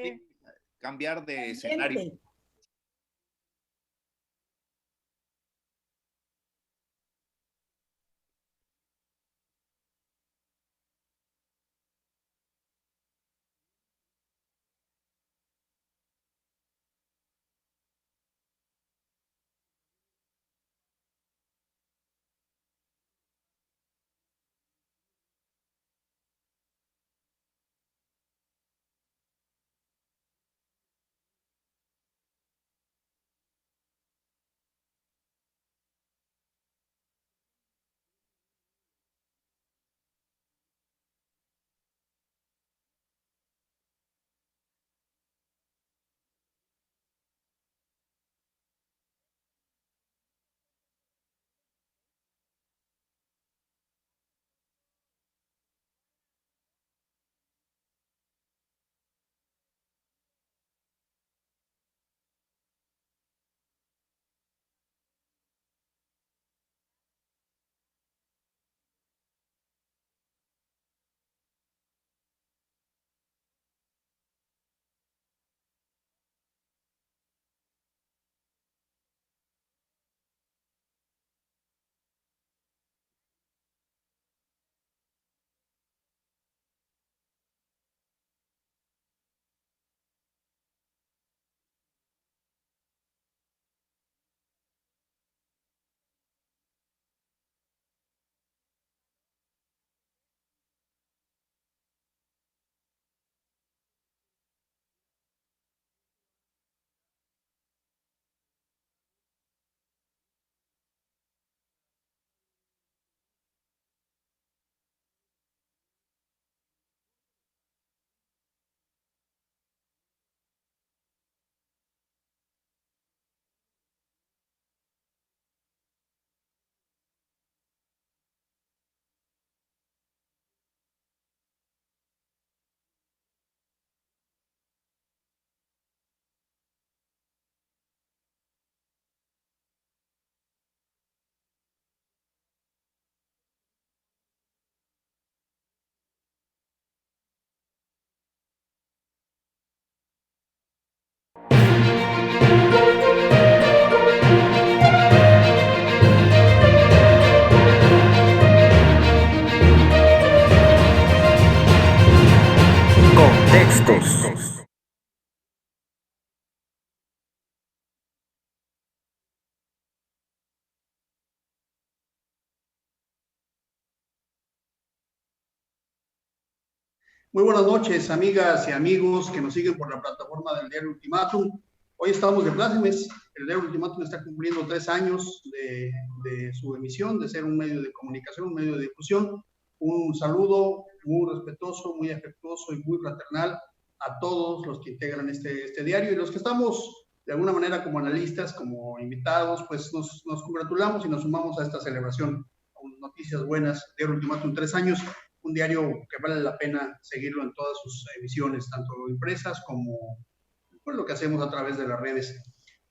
Sí, cambiar de escenario. Contextos. Muy buenas noches, amigas y amigos que nos siguen por la plataforma del Diario Ultimátum. Hoy estamos de plácemes. El Diario Ultimátum está cumpliendo 3 años de su emisión, de ser un medio de comunicación, un medio de difusión. Un saludo muy respetuoso, muy afectuoso y muy fraternal a todos los que integran este diario y los que estamos de alguna manera como analistas, como invitados, pues nos congratulamos y nos sumamos a esta celebración con noticias buenas. Diario Ultimátum, 3 años. Un diario que vale la pena seguirlo en todas sus emisiones, tanto impresas como pues, lo que hacemos a través de las redes.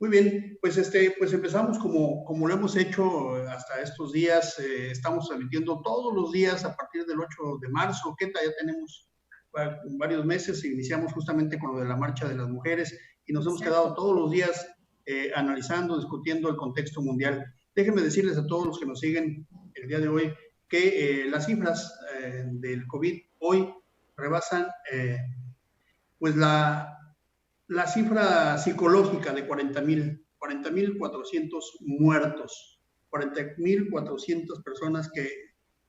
Muy bien, pues empezamos como lo hemos hecho hasta estos días. Estamos emitiendo todos los días a partir del 8 de marzo. ¿Qué tal? Ya tenemos varios meses. Iniciamos justamente con lo de la Marcha de las Mujeres y nos hemos quedado todos los días analizando, discutiendo el contexto mundial. Déjenme decirles a todos los que nos siguen el día de hoy que las cifras del COVID hoy rebasan pues la cifra psicológica de 40.400 muertos, 40.400 personas que,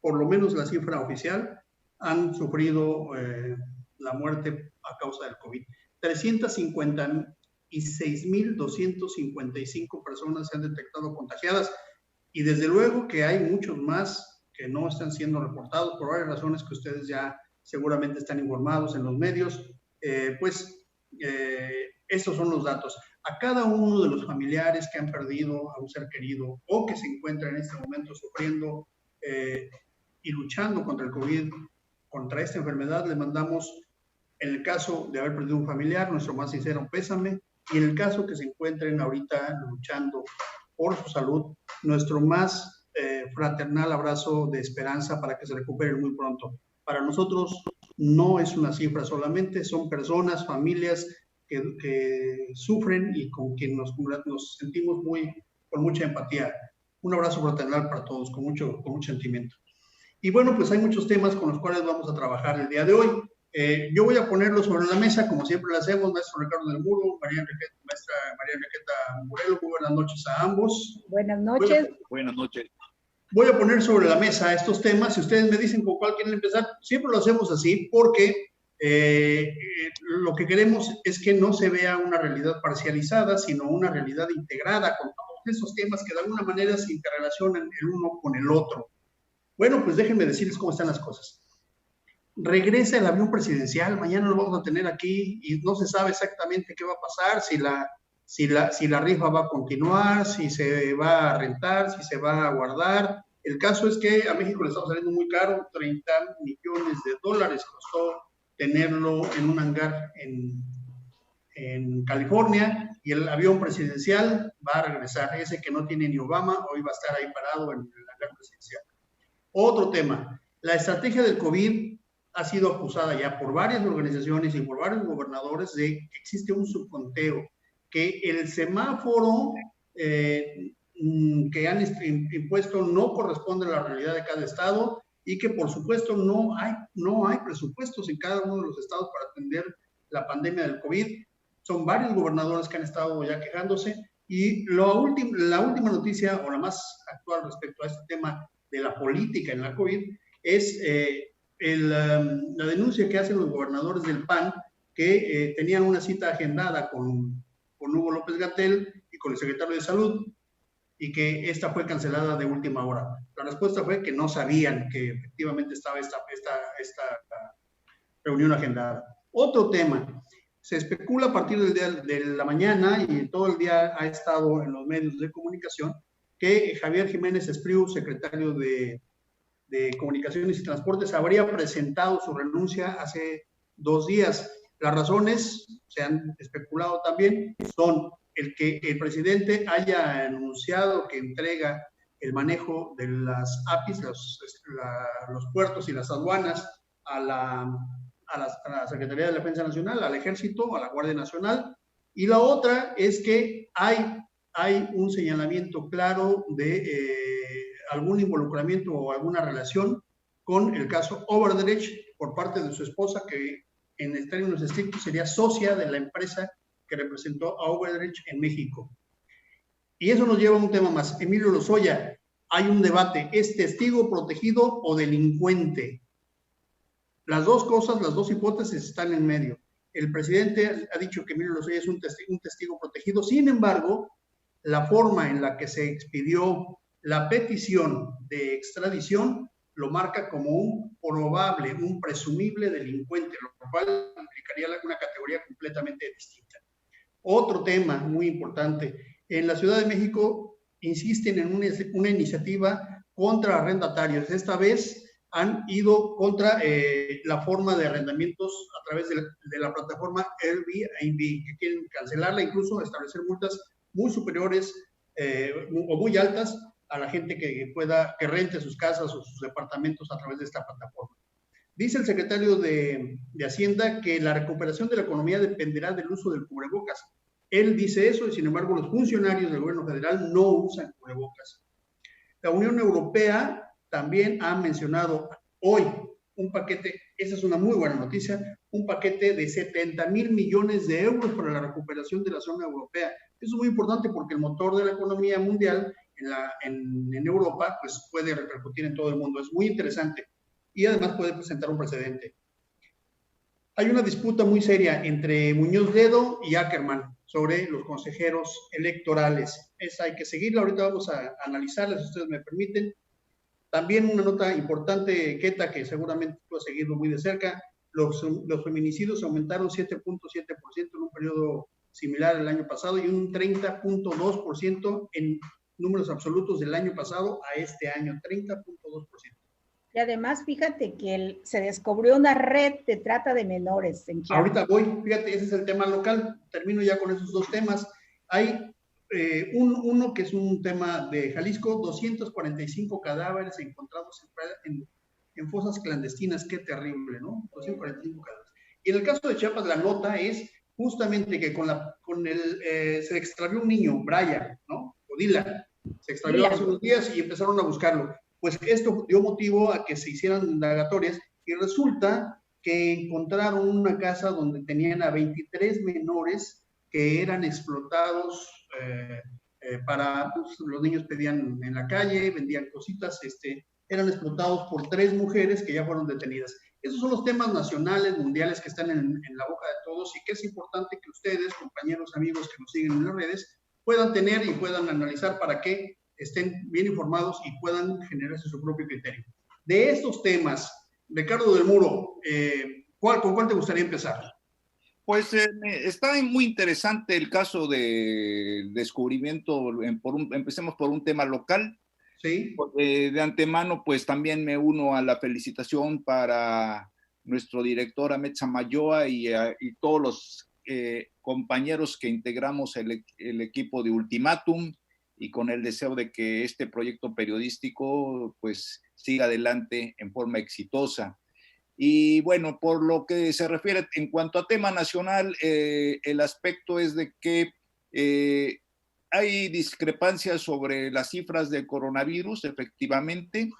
por lo menos la cifra oficial, han sufrido la muerte a causa del COVID. 356.255 personas se han detectado contagiadas y desde luego que hay muchos más que no están siendo reportados por varias razones que ustedes ya seguramente están informados en los medios. Estos son los datos. A cada uno de los familiares que han perdido a un ser querido o que se encuentran en este momento sufriendo y luchando contra el COVID, contra esta enfermedad, le mandamos, en el caso de haber perdido un familiar, nuestro más sincero pésame, y en el caso que se encuentren ahorita luchando por su salud, nuestro más fraternal abrazo de esperanza para que se recuperen muy pronto. Para nosotros no es una cifra solamente, son personas, familias que sufren y con quien nos sentimos con mucha empatía. Un abrazo fraternal para todos, con mucho sentimiento. Y bueno, pues hay muchos temas con los cuales vamos a trabajar el día de hoy. Yo voy a ponerlo sobre la mesa, como siempre lo hacemos, maestro Ricardo del Muro, maestra María Enriqueta Morelo. Muy buenas noches a ambos. Buenas noches. Buenas noches. Voy a poner sobre la mesa estos temas. Si ustedes me dicen con cuál quieren empezar, siempre lo hacemos así, porque lo que queremos es que no se vea una realidad parcializada, sino una realidad integrada con todos esos temas que de alguna manera se interrelacionan el uno con el otro. Bueno, pues déjenme decirles cómo están las cosas. Regresa el avión presidencial, mañana lo vamos a tener aquí y no se sabe exactamente qué va a pasar, si la rifa va a continuar, si se va a rentar, si se va a guardar. El caso es que a México le estamos saliendo muy caro, 30 millones de dólares costó tenerlo en un hangar en California, y el avión presidencial va a regresar. Ese que no tiene ni Obama, hoy va a estar ahí parado en el hangar presidencial. Otro tema, la estrategia del COVID ha sido acusada ya por varias organizaciones y por varios gobernadores de que existe un subconteo, que el semáforo que han impuesto no corresponde a la realidad de cada estado, y que por supuesto no hay presupuestos en cada uno de los estados para atender la pandemia del COVID. Son varios gobernadores que han estado ya quejándose, y la última noticia, o la más actual respecto a este tema de la política en la COVID, es la denuncia que hacen los gobernadores del PAN, que tenían una cita agendada con Hugo López-Gatell y con el secretario de Salud, y que esta fue cancelada de última hora. La respuesta fue que no sabían que efectivamente estaba esta reunión agendada. Otro tema, se especula a partir del día de la mañana, y todo el día ha estado en los medios de comunicación, que Javier Jiménez Espriu, secretario de Comunicaciones y Transportes, habría presentado su renuncia hace 2 días. Las razones, se han especulado también, son el que el presidente haya anunciado que entrega el manejo de las APIs, los puertos y las aduanas a la Secretaría de Defensa Nacional, al Ejército, a la Guardia Nacional. Y la otra es que hay un señalamiento claro de algún involucramiento o alguna relación con el caso Odebrecht por parte de su esposa, que en términos estrictos sería socia de la empresa que representó a Odebrecht en México. Y eso nos lleva a un tema más. Emilio Lozoya, hay un debate, ¿es testigo protegido o delincuente? Las dos cosas, las dos hipótesis están en medio. El presidente ha dicho que Emilio Lozoya es un testigo protegido. Sin embargo, la forma en la que se expidió la petición de extradición lo marca como un probable, un presumible delincuente, lo cual implicaría una categoría completamente distinta. Otro tema muy importante, en la Ciudad de México insisten en una iniciativa contra arrendatarios. Esta vez han ido contra la forma de arrendamientos a través de la plataforma Airbnb, que quieren cancelarla, incluso establecer multas muy superiores o muy altas a la gente que rente sus casas o sus departamentos a través de esta plataforma. Dice el secretario de Hacienda que la recuperación de la economía dependerá del uso del cubrebocas. Él dice eso, y sin embargo los funcionarios del gobierno federal no usan cubrebocas. La Unión Europea también ha mencionado hoy un paquete, esa es una muy buena noticia, un paquete de 70,000 millones de euros para la recuperación de la zona europea. Eso es muy importante porque el motor de la economía mundial en Europa pues puede repercutir en todo el mundo. Es muy interesante y además puede presentar un precedente. Hay una disputa muy seria entre Muñoz Ledo y Ackerman sobre los consejeros electorales. Esa hay que seguirla, ahorita vamos a analizarla, si ustedes me permiten. También una nota importante, Queta, que seguramente tú has seguido muy de cerca, los feminicidios aumentaron 7.7% en un periodo similar al año pasado y un 30.2% en números absolutos del año pasado a este año, 30.2%. Y además, fíjate que se descubrió una red de trata de menores en Chiapas. Ahorita voy, fíjate, ese es el tema local. Termino ya con esos dos temas. Hay uno que es un tema de Jalisco, 245 cadáveres encontrados en fosas clandestinas. Qué terrible, ¿no? 245 cadáveres. Y en el caso de Chiapas, la nota es justamente que se extravió un niño, Brian, ¿no? O Dylan, se extravió hace unos días y empezaron a buscarlo. Pues esto dio motivo a que se hicieran indagatorias y resulta que encontraron una casa donde tenían a 23 menores que eran explotados para, pues, los niños pedían en la calle, vendían cositas, eran explotados por 3 mujeres que ya fueron detenidas. Esos son los temas nacionales, mundiales que están en la boca de todos y que es importante que ustedes, compañeros, amigos que nos siguen en las redes, puedan tener y puedan analizar para que estén bien informados y puedan generarse su propio criterio. De estos temas, Ricardo del Muro, ¿con cuál te gustaría empezar? Pues está muy interesante el caso de descubrimiento. Empecemos por un tema local. Sí. De antemano, pues también me uno a la felicitación para nuestro director Ahmed Samayoa y todos los compañeros que integramos el equipo de Ultimátum, y con el deseo de que este proyecto periodístico pues siga adelante en forma exitosa. Y bueno, por lo que se refiere en cuanto a tema nacional, el aspecto es de que hay discrepancias sobre las cifras del coronavirus, efectivamente,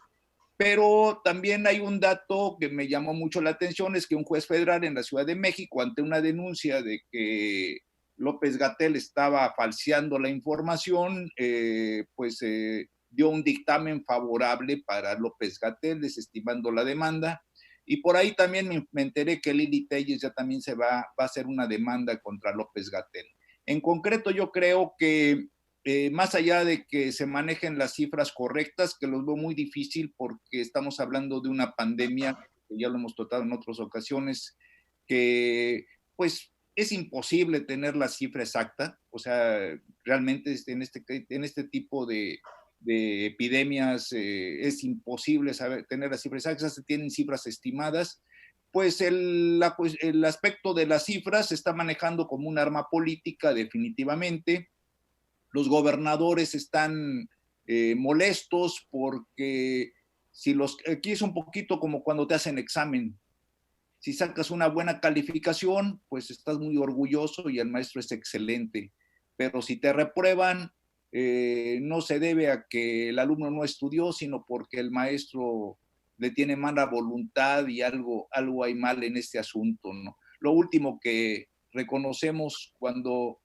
pero también hay un dato que me llamó mucho la atención, es que un juez federal en la Ciudad de México, ante una denuncia de que López-Gatell estaba falseando la información, dio un dictamen favorable para López-Gatell, desestimando la demanda. Y por ahí también me enteré que Lili Telles ya también va a hacer una demanda contra López-Gatell. En concreto, yo creo que más allá de que se manejen las cifras correctas, que los veo muy difícil porque estamos hablando de una pandemia, que ya lo hemos tratado en otras ocasiones, que pues es imposible tener la cifra exacta. O sea, realmente en este tipo de epidemias es imposible tener las cifras exactas, se tienen cifras estimadas. Pues el aspecto de las cifras se está manejando como un arma política, definitivamente. Los gobernadores están molestos porque aquí es un poquito como cuando te hacen examen. Si sacas una buena calificación, pues estás muy orgulloso y el maestro es excelente. Pero si te reprueban, no se debe a que el alumno no estudió, sino porque el maestro le tiene mala voluntad y algo hay mal en este asunto, ¿no? Lo último que reconocemos cuando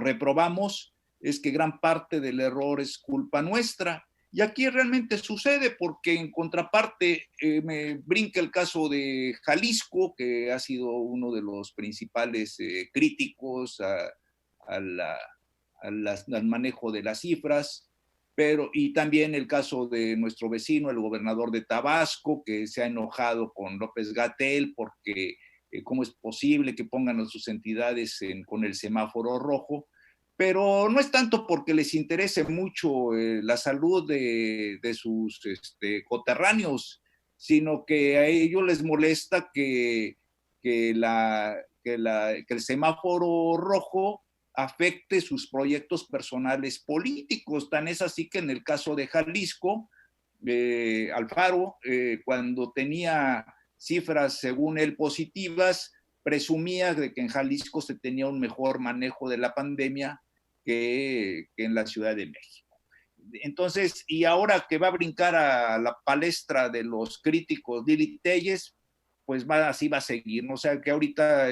reprobamos es que gran parte del error es culpa nuestra. Y aquí realmente sucede porque en contraparte me brinca el caso de Jalisco, que ha sido uno de los principales críticos al manejo de las cifras, y también el caso de nuestro vecino, el gobernador de Tabasco, que se ha enojado con López-Gatell porque cómo es posible que pongan a sus entidades con el semáforo rojo, pero no es tanto porque les interese mucho la salud de sus coterráneos, sino que a ellos les molesta que el semáforo rojo afecte sus proyectos personales políticos. Tan es así que en el caso de Jalisco, Alfaro, cuando tenía cifras según él positivas, presumía de que en Jalisco se tenía un mejor manejo de la pandemia que en la Ciudad de México. Entonces, y ahora que va a brincar a la palestra de los críticos Lili Telles, pues así va a seguir, ¿no? O sea que ahorita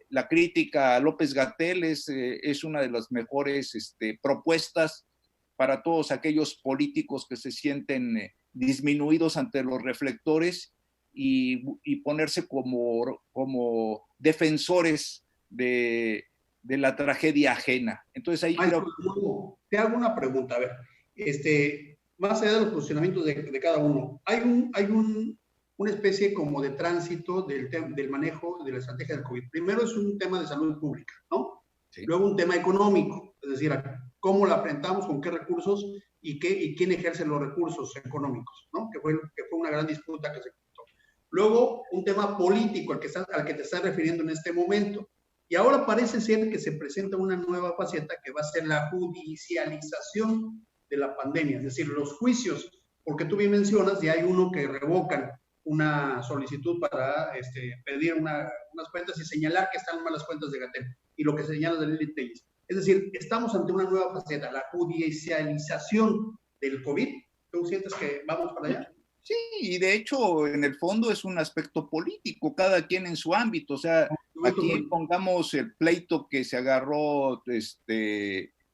la crítica a López-Gatell es una de las mejores propuestas para todos aquellos políticos que se sienten disminuidos ante los reflectores y ponerse como defensores de la tragedia ajena. Entonces ahí te hago una pregunta, a ver, más allá de los posicionamientos de cada uno, hay una especie como de tránsito del manejo de la estrategia del COVID. Primero es un tema de salud pública, ¿no? Sí. Luego un tema económico, es decir, cómo la enfrentamos, con qué recursos y quién ejerce los recursos económicos, ¿no? Que fue una gran disputa que se contó. Luego un tema político al que te estás refiriendo en este momento. Y ahora parece ser que se presenta una nueva faceta que va a ser la judicialización de la pandemia, es decir, los juicios porque tú bien mencionas, y hay uno que revocan una solicitud para pedir unas cuentas y señalar que están mal las cuentas de Gatell, y lo que señala de Lili Telles. Es decir, estamos ante una nueva faceta, la judicialización del COVID. ¿Tú sientes que vamos para allá? Sí, y de hecho, en el fondo es un aspecto político, cada quien en su ámbito. O sea, aquí pongamos el pleito que se agarró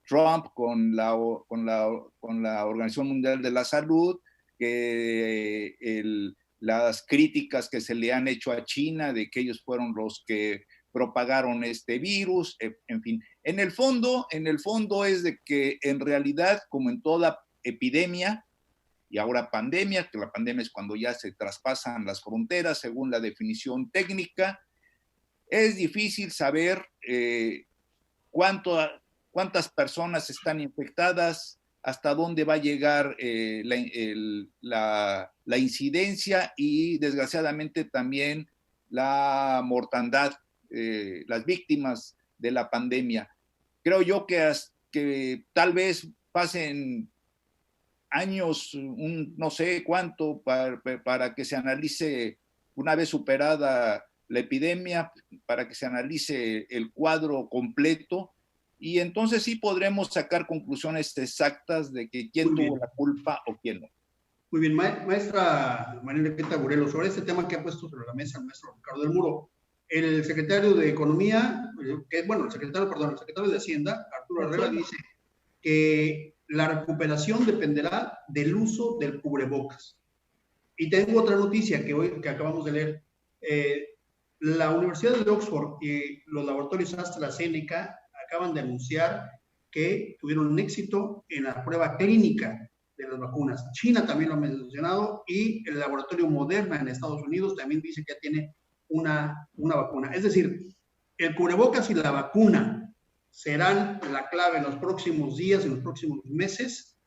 Trump con la Organización Mundial de la Salud, que las críticas que se le han hecho a China de que ellos fueron los que propagaron este virus, en fin. En el fondo es de que en realidad, como en toda epidemia, y ahora pandemia, que la pandemia es cuando ya se traspasan las fronteras según la definición técnica, es difícil saber cuántas personas están infectadas, hasta dónde va a llegar la incidencia y desgraciadamente también la mortandad, las víctimas de la pandemia. Creo yo que tal vez pasen años, no sé cuánto, para que se analice, una vez superada la epidemia, para que se analice el cuadro completo, y entonces sí podremos sacar conclusiones exactas de que quién tuvo la culpa o quién no. Muy bien, maestra María Enriqueta Burelo, sobre este tema que ha puesto sobre la mesa el maestro Ricardo del Muro, el secretario de Economía, el secretario de Hacienda, Arturo Herrera, dice que la recuperación dependerá del uso del cubrebocas. Y tengo otra noticia que acabamos de leer. La Universidad de Oxford y los laboratorios AstraZeneca acaban de anunciar que tuvieron un éxito en la prueba clínica de las vacunas. China también lo ha mencionado, y el laboratorio Moderna en Estados Unidos también dice que ya tiene una vacuna. Es decir, el cubrebocas y la vacuna serán la clave en los próximos días, en los próximos meses,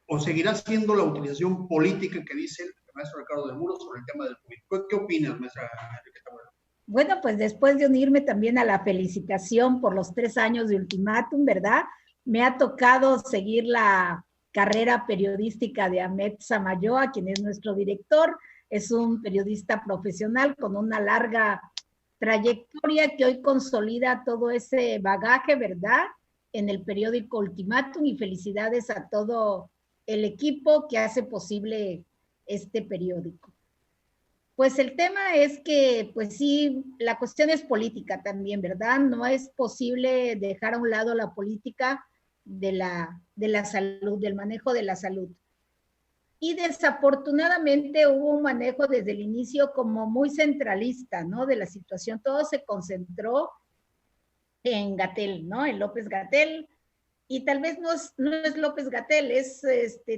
o seguirá siendo la utilización política que dice el maestro Ricardo del Muro sobre el tema del COVID. ¿Qué opinas, maestra Enriqueta Burelo? Bueno, pues después de unirme también a la felicitación por los 3 años de ultimátum, ¿verdad? Me ha tocado seguir la carrera periodística de Ahmed Samayoa, quien es nuestro director. Es un periodista profesional con una larga trayectoria que hoy consolida todo ese bagaje, ¿verdad? En el periódico Ultimátum, y felicidades a todo el equipo que hace posible este periódico. Pues el tema es que, pues sí, la cuestión es política también, ¿verdad? No es posible dejar a un lado la política de la salud, del manejo de la salud. Y desafortunadamente hubo un manejo desde el inicio como muy centralista, ¿no? De la situación. Todo se concentró en Gatell, ¿no? En López-Gatell. Y tal vez no es López-Gatell, es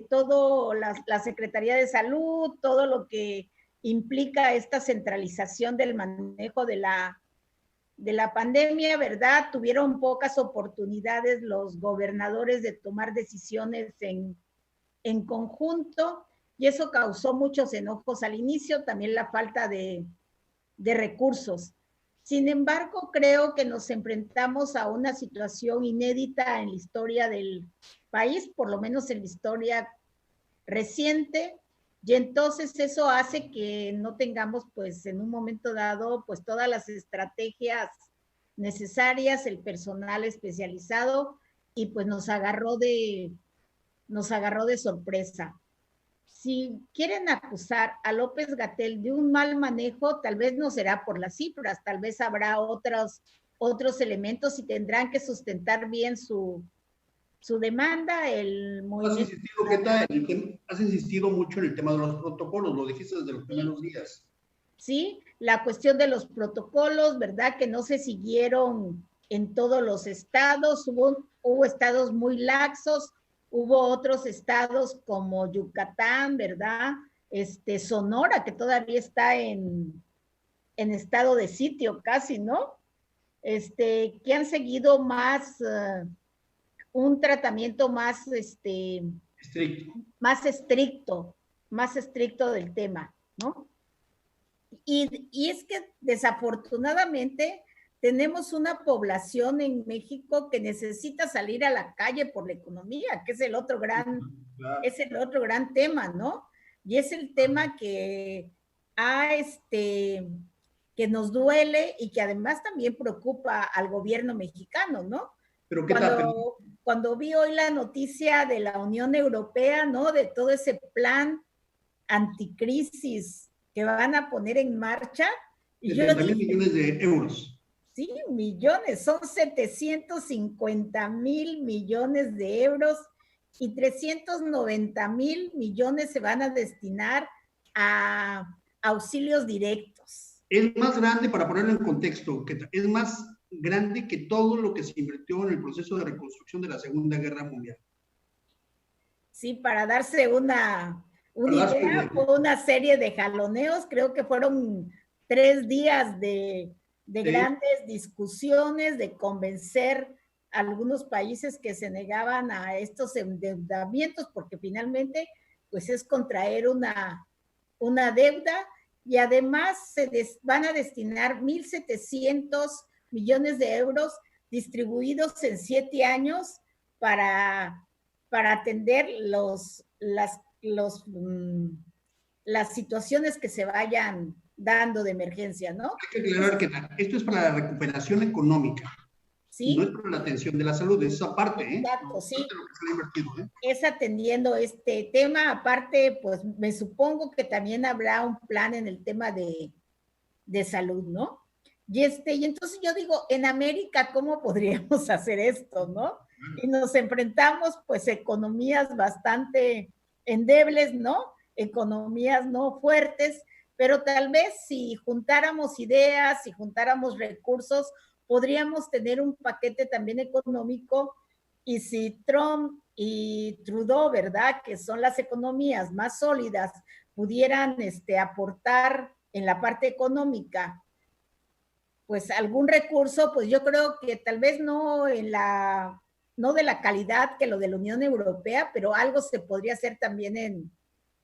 todo la Secretaría de Salud, todo lo que implica esta centralización del manejo de la pandemia, ¿verdad? Tuvieron pocas oportunidades los gobernadores de tomar decisiones en conjunto, y eso causó muchos enojos al inicio, también la falta de recursos. Sin embargo, creo que nos enfrentamos a una situación inédita en la historia del país, por lo menos en la historia reciente, y entonces eso hace que no tengamos, pues, en un momento dado, pues, todas las estrategias necesarias, el personal especializado, y pues nos agarró de sorpresa. Si quieren acusar a López-Gatell de un mal manejo, tal vez no será por las cifras, tal vez habrá otros elementos y tendrán que sustentar bien su demanda. Has insistido mucho en el tema de los protocolos, lo dijiste desde los primeros días. Sí, la cuestión de los protocolos, ¿verdad? Que no se siguieron en todos los estados, hubo estados muy laxos, hubo otros estados como Yucatán, ¿verdad? Sonora, que todavía está en estado de sitio casi, ¿no? Que han seguido más, un tratamiento más, más estricto del tema, ¿no? Y es que desafortunadamente tenemos una población en México que necesita salir a la calle por la economía, que es el otro gran, Claro. es el otro gran tema, ¿no? Y es el tema que ha, que nos duele y que además también preocupa al gobierno mexicano, ¿no? Pero ¿qué tal? Cuando vi hoy la noticia de la Unión Europea, ¿no? De todo ese plan anticrisis que van a poner en marcha. Y yo 70 mil dije, millones de euros. sí, millones, son 750,000 millones de euros y 390,000 millones se van a destinar a auxilios directos. Es más grande, para ponerlo en contexto, es más grande que todo lo que se invirtió en el proceso de reconstrucción de la Segunda Guerra Mundial. Sí, para darse una idea, fue una serie de jaloneos, creo que fueron 3 días de Sí. grandes discusiones, de convencer a algunos países que se negaban a estos endeudamientos, porque finalmente pues es contraer una deuda, y además van a destinar 1.700 millones de euros distribuidos en 7 años para atender las situaciones que se vayan dando de emergencia, ¿no? Hay que aclarar que esto es para la recuperación económica, ¿sí? No es para la atención de la salud, es esa parte, ¿eh? Exacto, sí. Lo que se ha invertido, ¿eh? Es atendiendo este tema. Aparte, pues me supongo que también habrá un plan en el tema de salud, ¿no? Y entonces yo digo, en América, ¿cómo podríamos hacer esto, no? Y nos enfrentamos, pues, economías bastante endebles, ¿no? Economías no fuertes, pero tal vez si juntáramos ideas, si juntáramos recursos, podríamos tener un paquete también económico. Y si Trump y Trudeau, ¿verdad?, que son las economías más sólidas, pudieran aportar en la parte económica, pues algún recurso, pues yo creo que tal vez no de la calidad que lo de la Unión Europea, pero algo se podría hacer también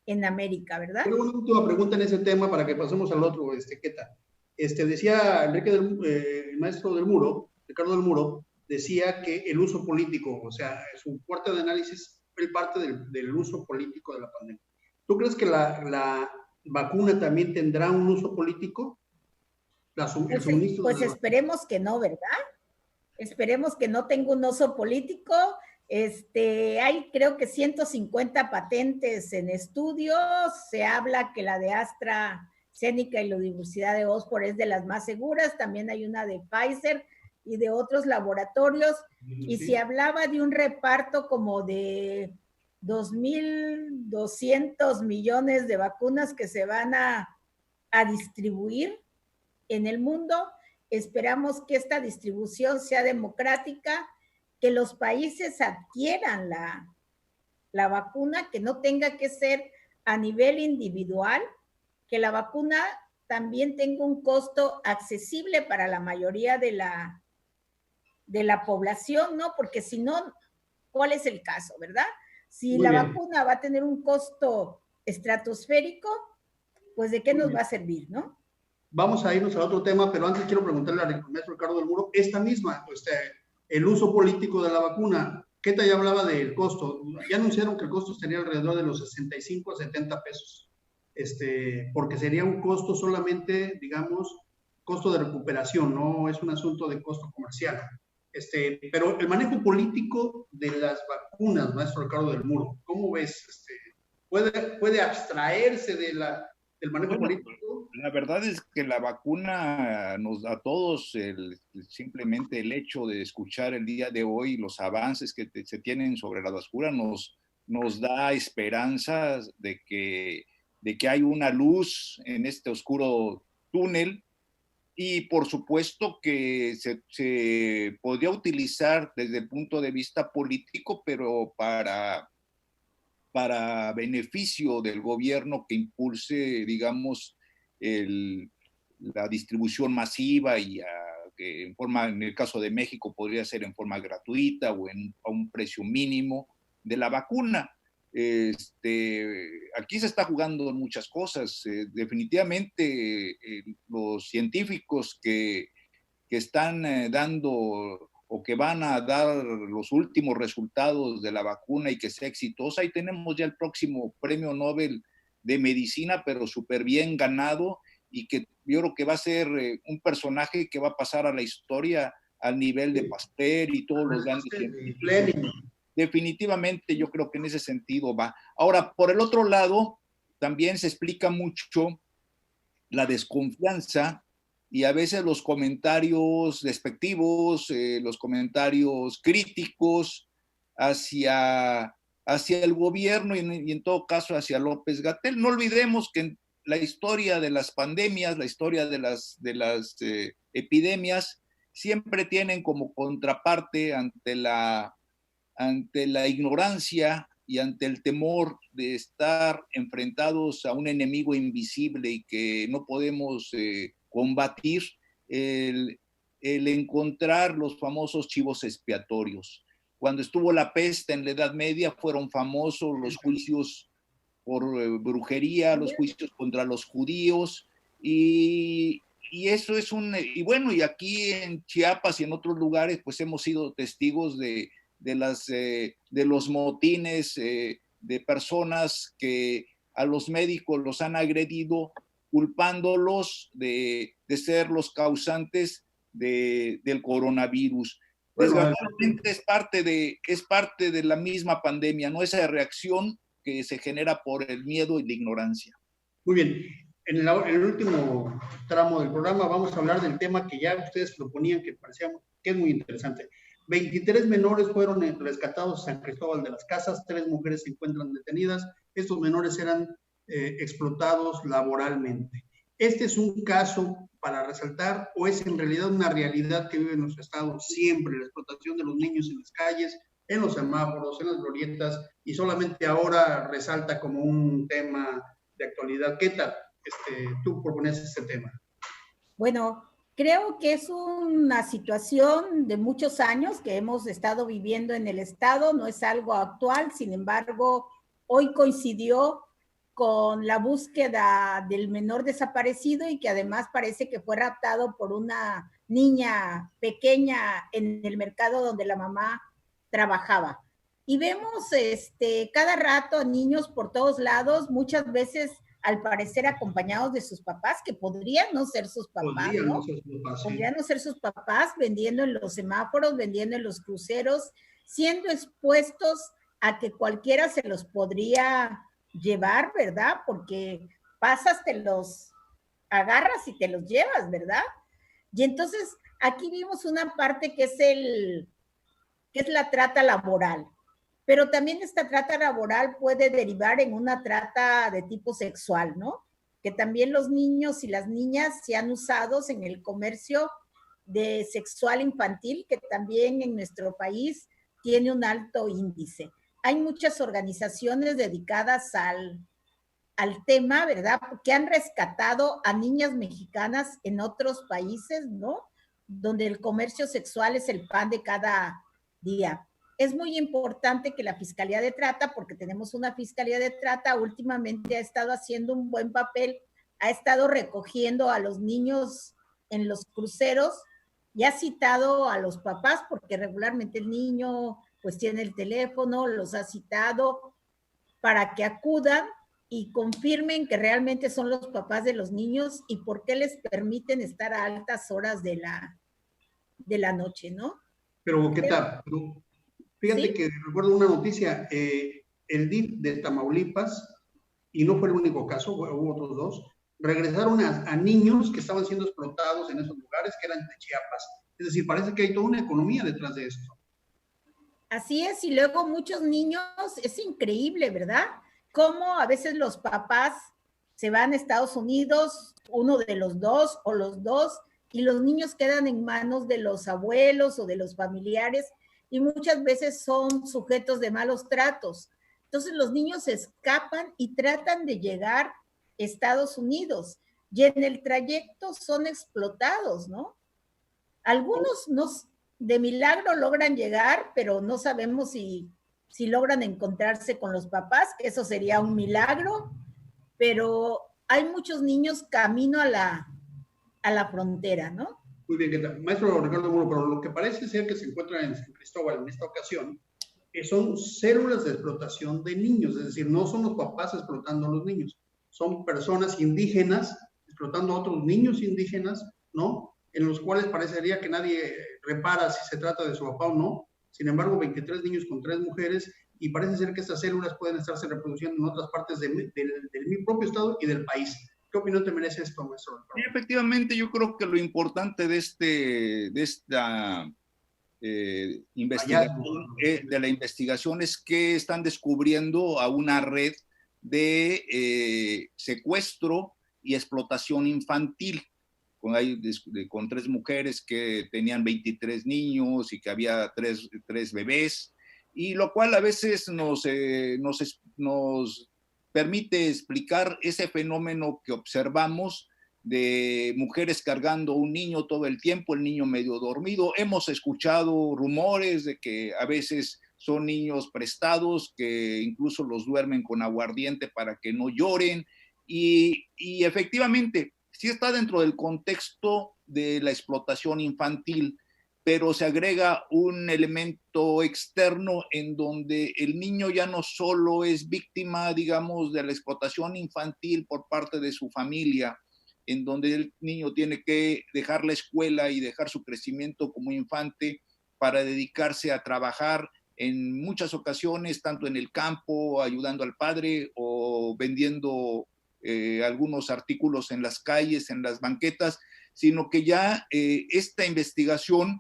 en América, ¿verdad? Pero una última pregunta en ese tema para que pasemos al otro, ¿qué tal? Decía Enrique el maestro del Muro, Ricardo del Muro, decía que el uso político, o sea, su fuerte de análisis fue parte del uso político de la pandemia. ¿Tú crees que la vacuna también tendrá un uso político? Pues esperemos que no, ¿verdad? Esperemos que no tenga un uso político. Hay creo que 150 patentes en estudios. Se habla que la de AstraZeneca y la Universidad de Oxford es de las más seguras. También hay una de Pfizer y de otros laboratorios. Sí. Y se hablaba de un reparto como de 2.200 millones de vacunas que se van a distribuir en el mundo. Esperamos que esta distribución sea democrática, que los países adquieran la vacuna, que no tenga que ser a nivel individual, que la vacuna también tenga un costo accesible para la mayoría de la población, ¿no? Porque si no, ¿cuál es el caso, verdad? Si la vacuna va a tener un costo estratosférico, pues ¿de qué nos va a servir, no? Vamos a irnos al otro tema, pero antes quiero preguntarle al maestro Ricardo del Muro, esta misma, el uso político de la vacuna. Keta ya hablaba del costo, ya anunciaron que el costo estaría alrededor de los 65 a 70 pesos, porque sería un costo solamente, digamos, costo de recuperación, no es un asunto de costo comercial. Pero el manejo político de las vacunas, maestro Ricardo del Muro, ¿cómo ves? ¿Puede abstraerse del manejo político? La verdad es que la vacuna nos da a todos, simplemente el hecho de escuchar el día de hoy los avances que se tienen sobre la vacuna nos da esperanzas de que hay una luz en este oscuro túnel. Y por supuesto que se podría utilizar desde el punto de vista político, pero para beneficio del gobierno que impulse, digamos, la distribución masiva y que en el caso de México podría ser en forma gratuita o a un precio mínimo de la vacuna. Aquí se está jugando muchas cosas. Definitivamente los científicos que que están dando o que van a dar los últimos resultados de la vacuna y que sea exitosa. Y tenemos ya el próximo premio Nobel de medicina, pero súper bien ganado, y que yo creo que va a ser un personaje que va a pasar a la historia al nivel de Pasteur y todos los grandes científicos. Definitivamente yo creo que en ese sentido va. Ahora, por el otro lado, también se explica mucho la desconfianza y a veces los comentarios despectivos, los comentarios críticos hacia el gobierno y en todo caso hacia López-Gatell. No olvidemos que en la historia de las pandemias, la historia de las epidemias, siempre tienen como contraparte ante la ignorancia y ante el temor de estar enfrentados a un enemigo invisible y que no podemos combatir, el encontrar los famosos chivos expiatorios. Cuando estuvo la peste en la Edad Media, fueron famosos los juicios por brujería, los juicios contra los judíos, y eso es y bueno, y aquí en Chiapas y en otros lugares, pues hemos sido testigos de los motines de personas que a los médicos los han agredido, culpándolos de ser los causantes del coronavirus. Desgraciadamente es parte de la misma pandemia, ¿no? Esa reacción que se genera por el miedo y la ignorancia. Muy bien. En el último tramo del programa vamos a hablar del tema que ya ustedes proponían, que parecía que es muy interesante. 23 menores fueron rescatados en San Cristóbal de las Casas, 3 mujeres se encuentran detenidas. Estos menores eran explotados laboralmente. ¿Este es un caso para resaltar o es en realidad una realidad que vive en nuestro estado siempre, la explotación de los niños en las calles, en los semáforos, en las glorietas, y solamente ahora resalta como un tema de actualidad? ¿Qué tal? Tú propones este tema. Bueno, creo que es una situación de muchos años que hemos estado viviendo en el estado, no es algo actual, sin embargo, hoy coincidió con la búsqueda del menor desaparecido y que además parece que fue raptado por una niña pequeña en el mercado donde la mamá trabajaba. Y vemos cada rato a niños por todos lados, muchas veces al parecer acompañados de sus papás, que podrían no ser sus papás, ¿no? Podrían no ser sus papás, vendiendo en los semáforos, vendiendo en los cruceros, siendo expuestos a que cualquiera se los podría llevar, ¿verdad? Porque pasas, te los agarras y te los llevas, ¿verdad? Y entonces aquí vimos una parte que es la trata laboral. Pero también esta trata laboral puede derivar en una trata de tipo sexual, ¿no? Que también los niños y las niñas sean usados en el comercio de sexual infantil, que también en nuestro país tiene un alto índice. Hay muchas organizaciones dedicadas al tema, ¿verdad? Que han rescatado a niñas mexicanas en otros países, ¿no? Donde el comercio sexual es el pan de cada día. Es muy importante que la Fiscalía de Trata, porque tenemos una Fiscalía de Trata, últimamente ha estado haciendo un buen papel, ha estado recogiendo a los niños en los cruceros y ha citado a los papás, porque regularmente el niño pues tiene el teléfono, los ha citado para que acudan y confirmen que realmente son los papás de los niños y por qué les permiten estar a altas horas de la noche, ¿no? Pero, ¿qué tal? Fíjate ¿sí? Que recuerdo una noticia, el DIF de Tamaulipas, y no fue el único caso, hubo otros 2, regresaron a niños que estaban siendo explotados en esos lugares, que eran de Chiapas. Es decir, parece que hay toda una economía detrás de esto. Así es, y luego muchos niños, es increíble, ¿verdad? Cómo a veces los papás se van a Estados Unidos, uno de los 2 o los 2, y los niños quedan en manos de los abuelos o de los familiares, y muchas veces son sujetos de malos tratos. Entonces los niños escapan y tratan de llegar a Estados Unidos, y en el trayecto son explotados, ¿no? Algunos de milagro logran llegar, pero no sabemos si logran encontrarse con los papás, que eso sería un milagro, pero hay muchos niños camino a la frontera, ¿no? Muy bien, ¿qué tal? Maestro Ricardo Muro, pero lo que parece ser que se encuentra en San Cristóbal en esta ocasión son células de explotación de niños, es decir, no son los papás explotando a los niños, son personas indígenas explotando a otros niños indígenas, ¿no? En los cuales parecería que nadie repara si se trata de su papá o no. Sin embargo, 23 niños con 3 mujeres, y parece ser que estas células pueden estarse reproduciendo en otras partes del propio estado y del país. ¿Qué opinión te merece esto, maestro? Sí, efectivamente, yo creo que lo importante de esta investigación, de la investigación, es que están descubriendo a una red de secuestro y explotación infantil, con 3 mujeres que tenían 23 niños y que había 3 bebés, y lo cual a veces nos permite explicar ese fenómeno que observamos de mujeres cargando un niño todo el tiempo, el niño medio dormido. Hemos escuchado rumores de que a veces son niños prestados, que incluso los duermen con aguardiente para que no lloren, y efectivamente sí está dentro del contexto de la explotación infantil, pero se agrega un elemento externo en donde el niño ya no solo es víctima, digamos, de la explotación infantil por parte de su familia, en donde el niño tiene que dejar la escuela y dejar su crecimiento como infante para dedicarse a trabajar en muchas ocasiones, tanto en el campo, ayudando al padre o vendiendo algunos artículos en las calles, en las banquetas, sino que ya esta investigación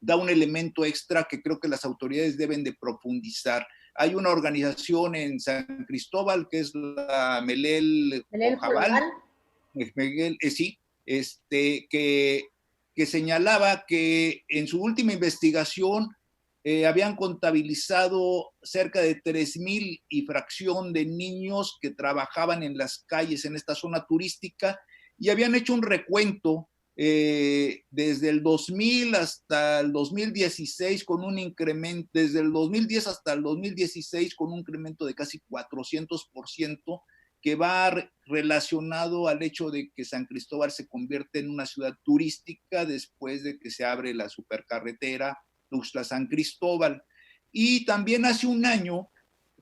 da un elemento extra que creo que las autoridades deben de profundizar. Hay una organización en San Cristóbal que es la Melel Ojabal, sí, que señalaba que en su última investigación habían contabilizado cerca de 3,000 y fracción de niños que trabajaban en las calles en esta zona turística, y habían hecho un recuento desde el 2000 hasta el 2016 con un incremento, desde el 2010 hasta el 2016 con un incremento de casi 400%, que va relacionado al hecho de que San Cristóbal se convierte en una ciudad turística después de que se abre la supercarretera Tuxtla-San Cristóbal. Y también hace un año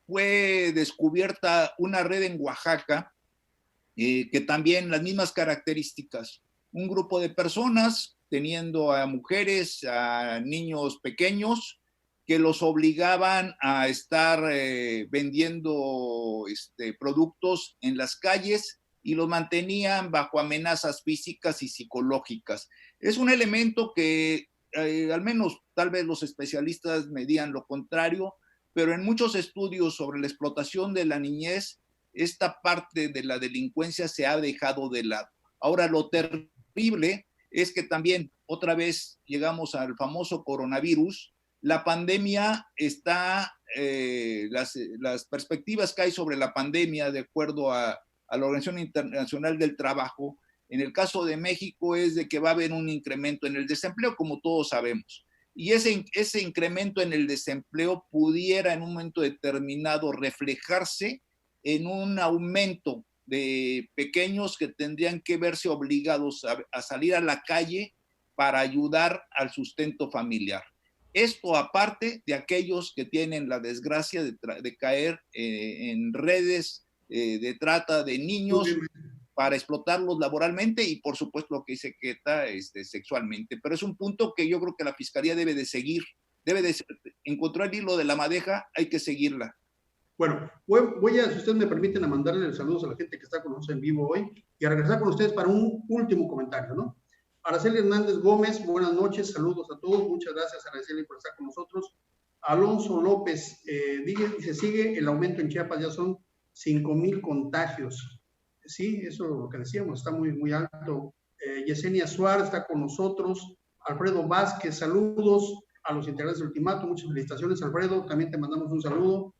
fue descubierta una red en Oaxaca que también las mismas características. Un grupo de personas teniendo a mujeres, a niños pequeños, que los obligaban a estar vendiendo productos en las calles y los mantenían bajo amenazas físicas y psicológicas. Es un elemento que al menos tal vez los especialistas me digan lo contrario, pero en muchos estudios sobre la explotación de la niñez, esta parte de la delincuencia se ha dejado de lado. Ahora, lo terrible es que también otra vez llegamos al famoso coronavirus. La pandemia está, las perspectivas que hay sobre la pandemia, de acuerdo a la Organización Internacional del Trabajo, en el caso de México es de que va a haber un incremento en el desempleo, como todos sabemos. Y ese incremento en el desempleo pudiera en un momento determinado reflejarse en un aumento de pequeños que tendrían que verse obligados a salir a la calle para ayudar al sustento familiar. Esto aparte de aquellos que tienen la desgracia de caer en redes de trata de niños para explotarlos laboralmente y por supuesto lo que dice Queta sexualmente. Pero es un punto que yo creo que la Fiscalía debe de seguir, debe de encontrar el hilo de la madeja, hay que seguirla. Bueno, voy a, si ustedes me permiten, a mandarle saludos a la gente que está con nosotros en vivo hoy y a regresar con ustedes para un último comentario, ¿no? Araceli Hernández Gómez, buenas noches, saludos a todos, muchas gracias Araceli por estar con nosotros. Alonso López, dice, sigue el aumento en Chiapas, ya son 5,000 contagios. Sí, eso es lo que decíamos, está muy, muy alto. Yesenia Suárez está con nosotros. Alfredo Vázquez, saludos a los integrantes del Ultimatum, muchas felicitaciones Alfredo, también te mandamos un saludo.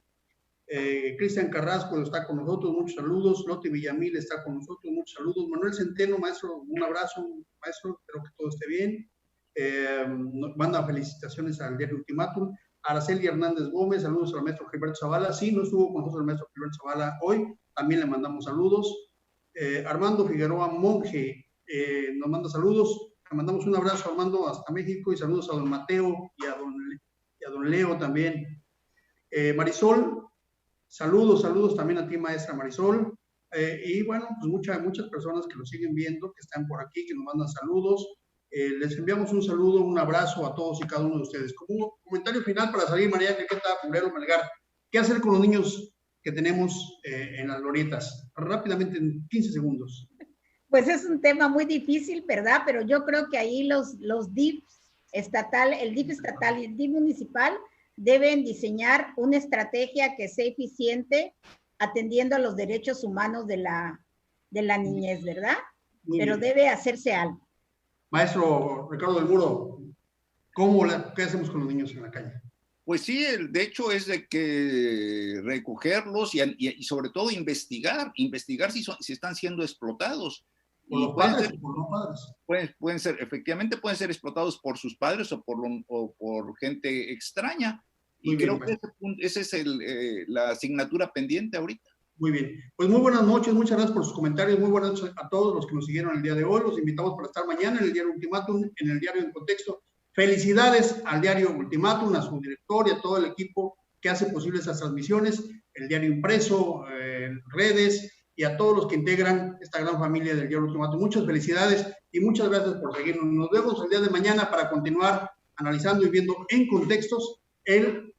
Cristian Carrasco está con nosotros, muchos saludos. Loti Villamil está con nosotros, muchos saludos. Manuel Centeno, maestro, un abrazo, maestro, espero que todo esté bien. Manda felicitaciones al diario Ultimátum. Araceli Hernández Gómez, saludos al maestro Gilberto Zavala. Sí, no estuvo con nosotros el maestro Gilberto Zavala hoy, también le mandamos saludos. Armando Figueroa Monje nos manda saludos. Le mandamos un abrazo a Armando hasta México y saludos a don Mateo y a don Leo también. Marisol, saludos también a ti, maestra Marisol. Y bueno, pues muchas personas que lo siguen viendo, que están por aquí, que nos mandan saludos. Les enviamos un saludo, un abrazo a todos y cada uno de ustedes. Como un comentario final para salir, María Enriqueta Pulero Melgar, ¿qué hacer con los niños que tenemos en las glorietas? Rápidamente, en 15 segundos. Pues es un tema muy difícil, ¿verdad? Pero yo creo que ahí los DIF estatal, el DIF estatal y el DIF municipal deben diseñar una estrategia que sea eficiente atendiendo a los derechos humanos de la niñez, ¿verdad? Pero debe hacerse algo. Maestro Ricardo del Muro, ¿qué hacemos con los niños en la calle? Pues sí, de hecho es de que recogerlos y sobre todo investigar si están siendo explotados. Por los padres o por los padres. Pueden ser, efectivamente pueden ser explotados por sus padres o por gente extraña. Y creo que esa es la asignatura pendiente ahorita. Muy bien. Pues muy buenas noches, muchas gracias por sus comentarios, muy buenas noches a todos los que nos siguieron el día de hoy. Los invitamos para estar mañana en el diario Ultimátum, en el diario En Contexto. Felicidades al diario Ultimátum, a su director y a todo el equipo que hace posible esas transmisiones, el diario impreso, redes y a todos los que integran esta gran familia del diario Ultimátum. Muchas felicidades y muchas gracias por seguirnos. Nos vemos el día de mañana para continuar analizando y viendo en contextos el